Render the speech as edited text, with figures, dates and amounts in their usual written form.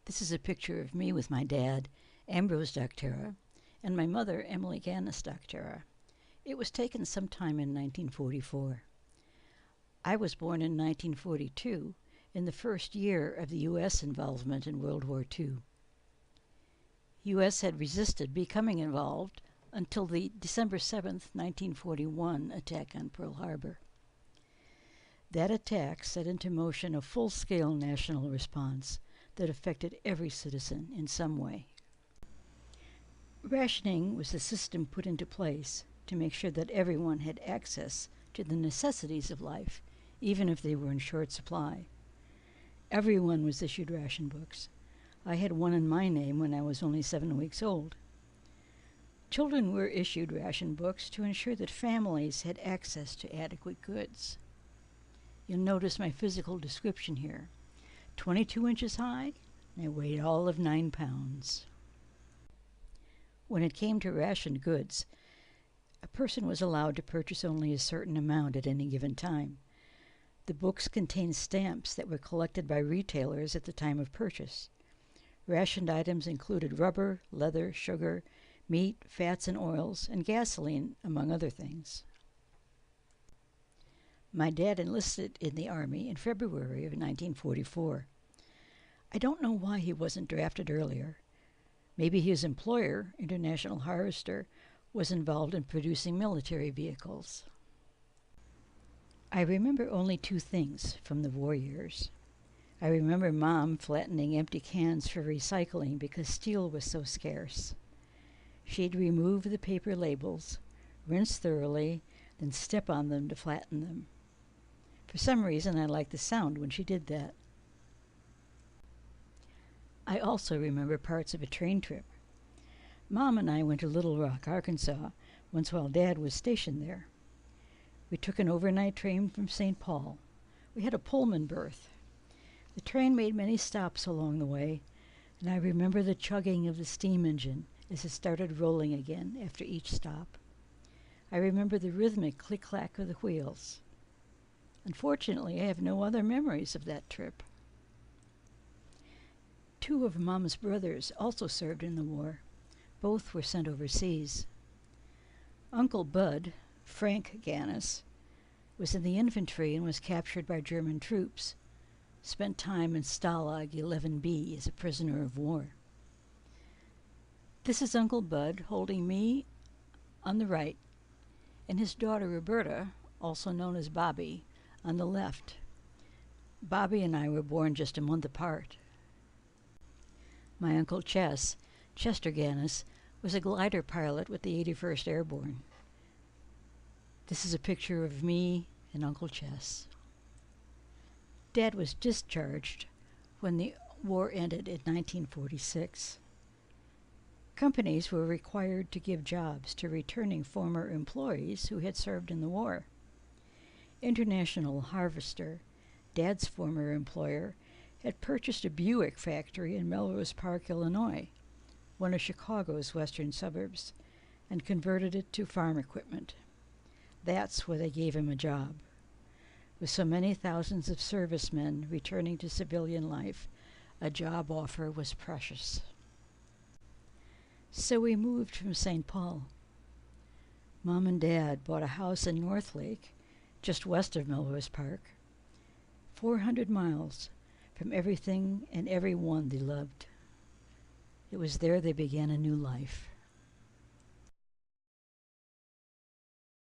This is a picture of me with my dad, Ambrose Doctera, and my mother, Emily Gannis Doctera. It was taken sometime in 1944. I was born in 1942, in the first year of the U.S. involvement in World War II. U.S. had resisted becoming involved until the December 7, 1941 attack on Pearl Harbor. That attack set into motion a full-scale national response that affected every citizen in some way. Rationing was the system put into place to make sure that everyone had access to the necessities of life, even if they were in short supply. Everyone was issued ration books. I had one in my name when I was only 7 weeks old. Children were issued ration books to ensure that families had access to adequate goods. You'll notice my physical description here. 22 inches high, and I weighed all of 9 pounds. When it came to rationed goods, a person was allowed to purchase only a certain amount at any given time. The books contained stamps that were collected by retailers at the time of purchase. Rationed items included rubber, leather, sugar, meat, fats and oils, and gasoline, among other things. My dad enlisted in the Army in February of 1944. I don't know why he wasn't drafted earlier. Maybe his employer, International Harvester, was involved in producing military vehicles. I remember only 2 things from the war years. I remember Mom flattening empty cans for recycling because steel was so scarce. She'd remove the paper labels, rinse thoroughly, then step on them to flatten them. For some reason, I liked the sound when she did that. I also remember parts of a train trip. Mom and I went to Little Rock, Arkansas, once while Dad was stationed there. We took an overnight train from St. Paul. We had a Pullman berth. The train made many stops along the way, and I remember the chugging of the steam engine as it started rolling again after each stop. I remember the rhythmic click-clack of the wheels. Unfortunately, I have no other memories of that trip. 2 of Mom's brothers also served in the war. Both were sent overseas. Uncle Bud, Frank Gannis, was in the infantry and was captured by German troops. Spent time in Stalag 11B as a prisoner of war. This is Uncle Bud holding me on the right, and his daughter Roberta, also known as Bobby, on the left. Bobby and I were born just a month apart. My Uncle Chester Gannis, was a glider pilot with the 81st Airborne. This is a picture of me and Uncle Chess. Dad was discharged when the war ended in 1946. Companies were required to give jobs to returning former employees who had served in the war. International Harvester, Dad's former employer, had purchased a Buick factory in Melrose Park, Illinois, one of Chicago's western suburbs, and converted it to farm equipment. That's where they gave him a job. With so many thousands of servicemen returning to civilian life, a job offer was precious. So we moved from St. Paul. Mom and Dad bought a house in Northlake, just west of Melrose Park, 400 miles from everything and everyone they loved. It was there they began a new life.